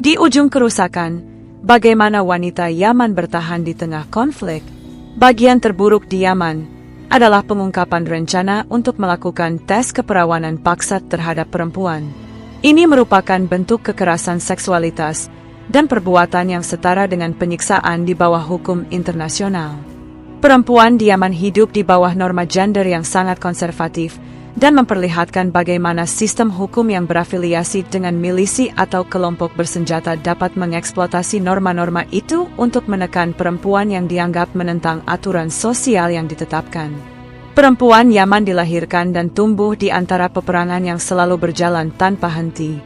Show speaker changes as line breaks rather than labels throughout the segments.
Di ujung kerusakan, bagaimana wanita Yaman bertahan di tengah konflik? Bagian terburuk di Yaman adalah pengungkapan rencana untuk melakukan tes keperawanan paksa terhadap perempuan. Ini merupakan bentuk kekerasan seksualitas dan perbuatan yang setara dengan penyiksaan di bawah hukum internasional. Perempuan di Yaman hidup di bawah norma gender yang sangat konservatif dan memperlihatkan bagaimana sistem hukum yang berafiliasi dengan milisi atau kelompok bersenjata dapat mengeksploitasi norma-norma itu untuk menekan perempuan yang dianggap menentang aturan sosial yang ditetapkan. Perempuan Yaman dilahirkan dan tumbuh di antara peperangan yang selalu berjalan tanpa henti.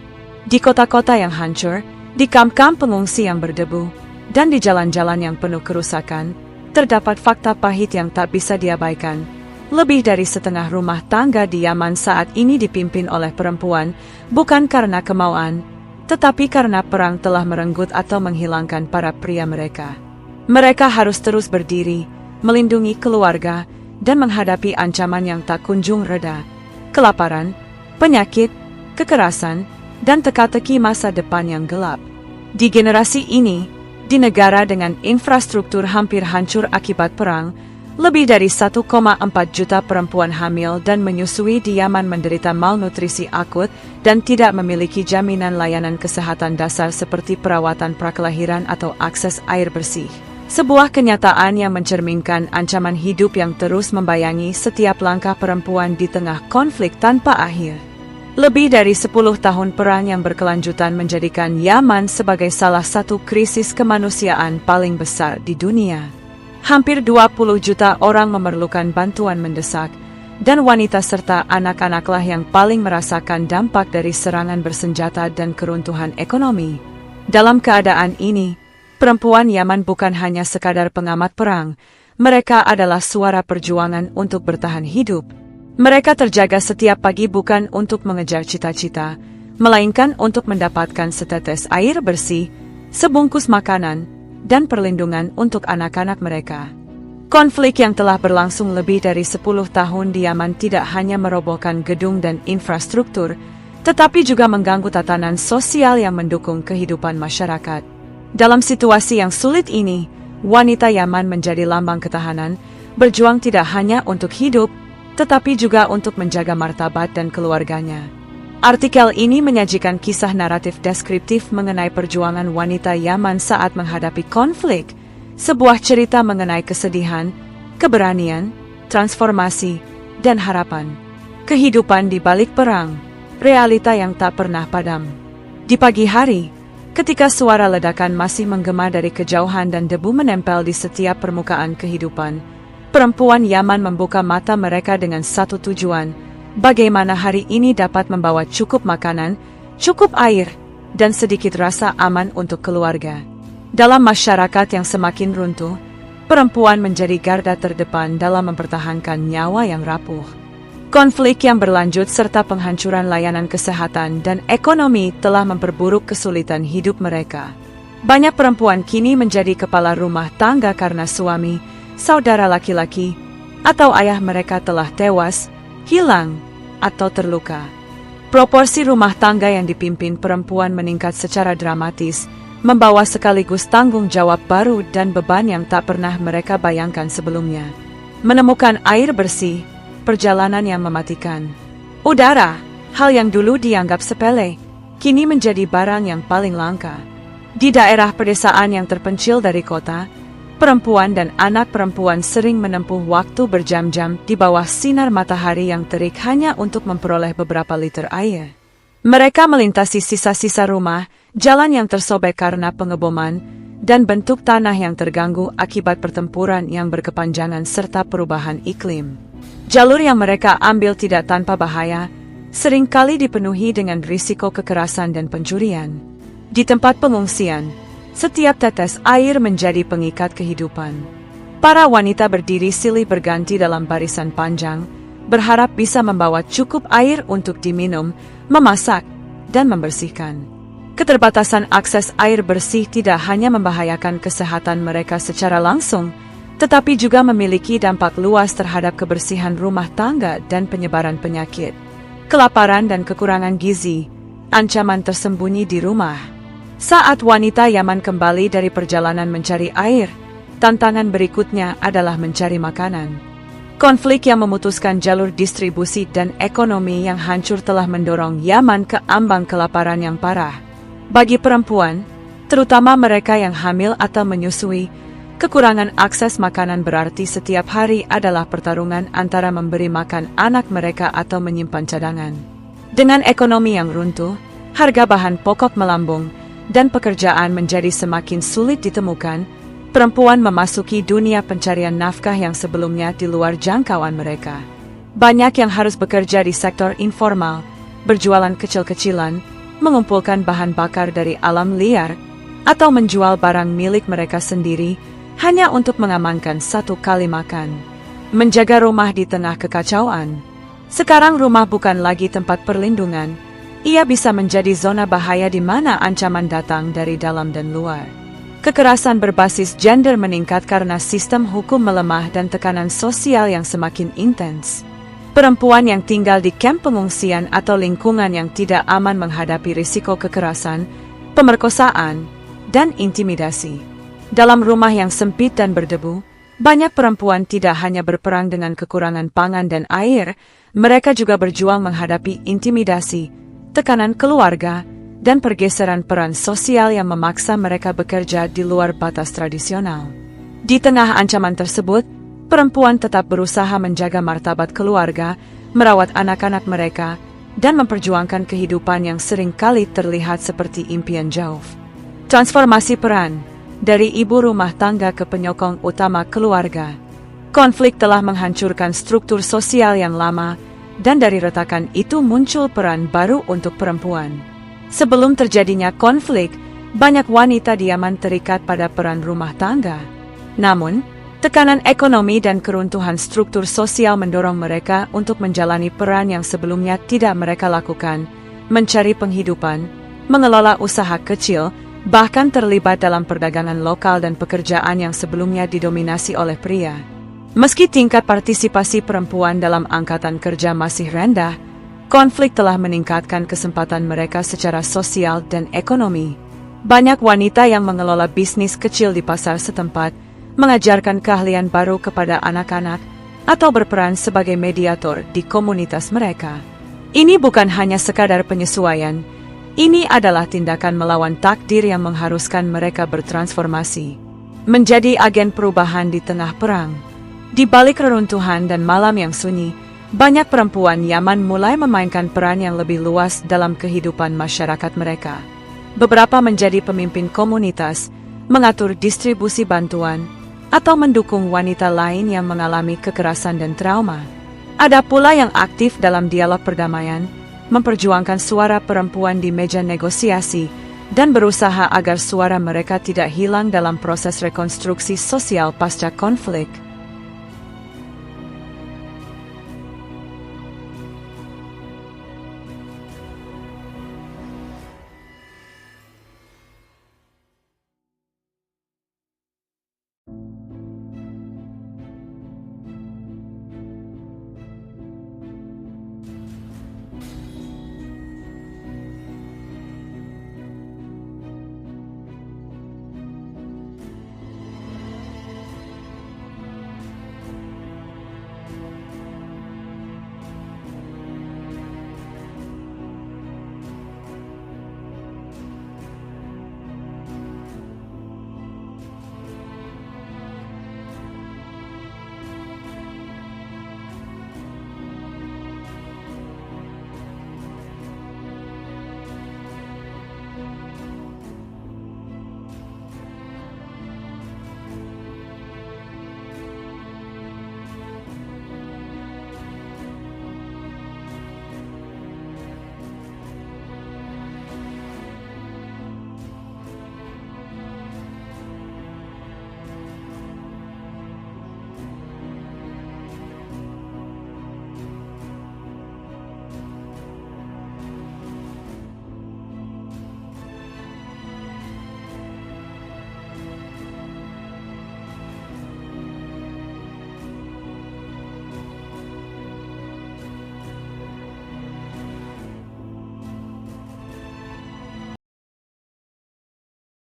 Di kota-kota yang hancur, di kamp-kamp pengungsi yang berdebu, dan di jalan-jalan yang penuh kerusakan, terdapat fakta pahit yang tak bisa diabaikan. Lebih dari setengah rumah tangga di Yaman saat ini dipimpin oleh perempuan, bukan karena kemauan, tetapi karena perang telah merenggut atau menghilangkan para pria mereka. Mereka harus terus berdiri, melindungi keluarga, dan menghadapi ancaman yang tak kunjung reda, kelaparan, penyakit, kekerasan, dan teka-teki masa depan yang gelap. Di generasi ini, di negara dengan infrastruktur hampir hancur akibat perang, lebih dari 1,4 juta perempuan hamil dan menyusui di Yaman menderita malnutrisi akut dan tidak memiliki jaminan layanan kesehatan dasar seperti perawatan prakelahiran atau akses air bersih. Sebuah kenyataan yang mencerminkan ancaman hidup yang terus membayangi setiap langkah perempuan di tengah konflik tanpa akhir. Lebih dari 10 tahun perang yang berkelanjutan menjadikan Yaman sebagai salah satu krisis kemanusiaan paling besar di dunia. Hampir 20 juta orang memerlukan bantuan mendesak, dan wanita serta anak-anaklah yang paling merasakan dampak dari serangan bersenjata dan keruntuhan ekonomi. Dalam keadaan ini, perempuan Yaman bukan hanya sekadar pengamat perang, mereka adalah suara perjuangan untuk bertahan hidup. Mereka terjaga setiap pagi bukan untuk mengejar cita-cita, melainkan untuk mendapatkan setetes air bersih, sebungkus makanan, dan perlindungan untuk anak-anak mereka. Konflik yang telah berlangsung lebih dari 10 tahun di Yaman tidak hanya merobohkan gedung dan infrastruktur, tetapi juga mengganggu tatanan sosial yang mendukung kehidupan masyarakat. Dalam situasi yang sulit ini, wanita Yaman menjadi lambang ketahanan, berjuang tidak hanya untuk hidup, tetapi juga untuk menjaga martabat dan keluarganya. Artikel ini menyajikan kisah naratif deskriptif mengenai perjuangan wanita Yaman saat menghadapi konflik, sebuah cerita mengenai kesedihan, keberanian, transformasi, dan harapan. Kehidupan di balik perang, realita yang tak pernah padam. Di pagi hari, ketika suara ledakan masih menggema dari kejauhan dan debu menempel di setiap permukaan kehidupan, perempuan Yaman membuka mata mereka dengan satu tujuan: bagaimana hari ini dapat membawa cukup makanan, cukup air, dan sedikit rasa aman untuk keluarga. Dalam masyarakat yang semakin runtuh, perempuan menjadi garda terdepan dalam mempertahankan nyawa yang rapuh. Konflik yang berlanjut serta penghancuran layanan kesehatan dan ekonomi telah memperburuk kesulitan hidup mereka. Banyak perempuan kini menjadi kepala rumah tangga karena suami, saudara laki-laki, atau ayah mereka telah tewas, hilang, atau terluka. Proporsi rumah tangga yang dipimpin perempuan meningkat secara dramatis, membawa sekaligus tanggung jawab baru dan beban yang tak pernah mereka bayangkan sebelumnya. Menemukan air bersih, perjalanan yang mematikan. Udara, hal yang dulu dianggap sepele, kini menjadi barang yang paling langka. Di daerah pedesaan yang terpencil dari kota, perempuan dan anak perempuan sering menempuh waktu berjam-jam di bawah sinar matahari yang terik hanya untuk memperoleh beberapa liter air. Mereka melintasi sisa-sisa rumah, jalan yang tersobek karena pengeboman, dan bentuk tanah yang terganggu akibat pertempuran yang berkepanjangan serta perubahan iklim. Jalur yang mereka ambil tidak tanpa bahaya, seringkali dipenuhi dengan risiko kekerasan dan pencurian. Di tempat pengungsian, setiap tetes air menjadi pengikat kehidupan. Para wanita berdiri silih berganti dalam barisan panjang, berharap bisa membawa cukup air untuk diminum, memasak, dan membersihkan. Keterbatasan akses air bersih tidak hanya membahayakan kesehatan mereka secara langsung, tetapi juga memiliki dampak luas terhadap kebersihan rumah tangga dan penyebaran penyakit. Kelaparan dan kekurangan gizi, ancaman tersembunyi di rumah. Saat wanita Yaman kembali dari perjalanan mencari air, tantangan berikutnya adalah mencari makanan. Konflik yang memutuskan jalur distribusi dan ekonomi yang hancur telah mendorong Yaman ke ambang kelaparan yang parah. Bagi perempuan, terutama mereka yang hamil atau menyusui, kekurangan akses makanan berarti setiap hari adalah pertarungan antara memberi makan anak mereka atau menyimpan cadangan. Dengan ekonomi yang runtuh, harga bahan pokok melambung, dan pekerjaan menjadi semakin sulit ditemukan, perempuan memasuki dunia pencarian nafkah yang sebelumnya di luar jangkauan mereka. Banyak yang harus bekerja di sektor informal, berjualan kecil-kecilan, mengumpulkan bahan bakar dari alam liar, atau menjual barang milik mereka sendiri hanya untuk mengamankan satu kali makan. Menjaga rumah di tengah kekacauan. Sekarang rumah bukan lagi tempat perlindungan, ia bisa menjadi zona bahaya di mana ancaman datang dari dalam dan luar. Kekerasan berbasis gender meningkat karena sistem hukum melemah dan tekanan sosial yang semakin intens. Perempuan yang tinggal di kamp pengungsian atau lingkungan yang tidak aman menghadapi risiko kekerasan, pemerkosaan, dan intimidasi. Dalam rumah yang sempit dan berdebu, banyak perempuan tidak hanya berperang dengan kekurangan pangan dan air, mereka juga berjuang menghadapi intimidasi, tekanan keluarga, dan pergeseran peran sosial yang memaksa mereka bekerja di luar batas tradisional. Di tengah ancaman tersebut, perempuan tetap berusaha menjaga martabat keluarga, merawat anak-anak mereka, dan memperjuangkan kehidupan yang seringkali terlihat seperti impian jauh. Transformasi peran dari ibu rumah tangga ke penyokong utama keluarga. Konflik telah menghancurkan struktur sosial yang lama, dan dari retakan itu muncul peran baru untuk perempuan. Sebelum terjadinya konflik, banyak wanita di Yaman terikat pada peran rumah tangga. Namun, tekanan ekonomi dan keruntuhan struktur sosial mendorong mereka untuk menjalani peran yang sebelumnya tidak mereka lakukan, mencari penghidupan, mengelola usaha kecil, bahkan terlibat dalam perdagangan lokal dan pekerjaan yang sebelumnya didominasi oleh pria. Meski tingkat partisipasi perempuan dalam angkatan kerja masih rendah, konflik telah meningkatkan kesempatan mereka secara sosial dan ekonomi. Banyak wanita yang mengelola bisnis kecil di pasar setempat, mengajarkan keahlian baru kepada anak-anak, atau berperan sebagai mediator di komunitas mereka. Ini bukan hanya sekadar penyesuaian, ini adalah tindakan melawan takdir yang mengharuskan mereka bertransformasi, menjadi agen perubahan di tengah perang. Di balik reruntuhan dan malam yang sunyi, banyak perempuan Yaman mulai memainkan peran yang lebih luas dalam kehidupan masyarakat mereka. Beberapa menjadi pemimpin komunitas, mengatur distribusi bantuan, atau mendukung wanita lain yang mengalami kekerasan dan trauma. Ada pula yang aktif dalam dialog perdamaian, memperjuangkan suara perempuan di meja negosiasi, dan berusaha agar suara mereka tidak hilang dalam proses rekonstruksi sosial pasca konflik.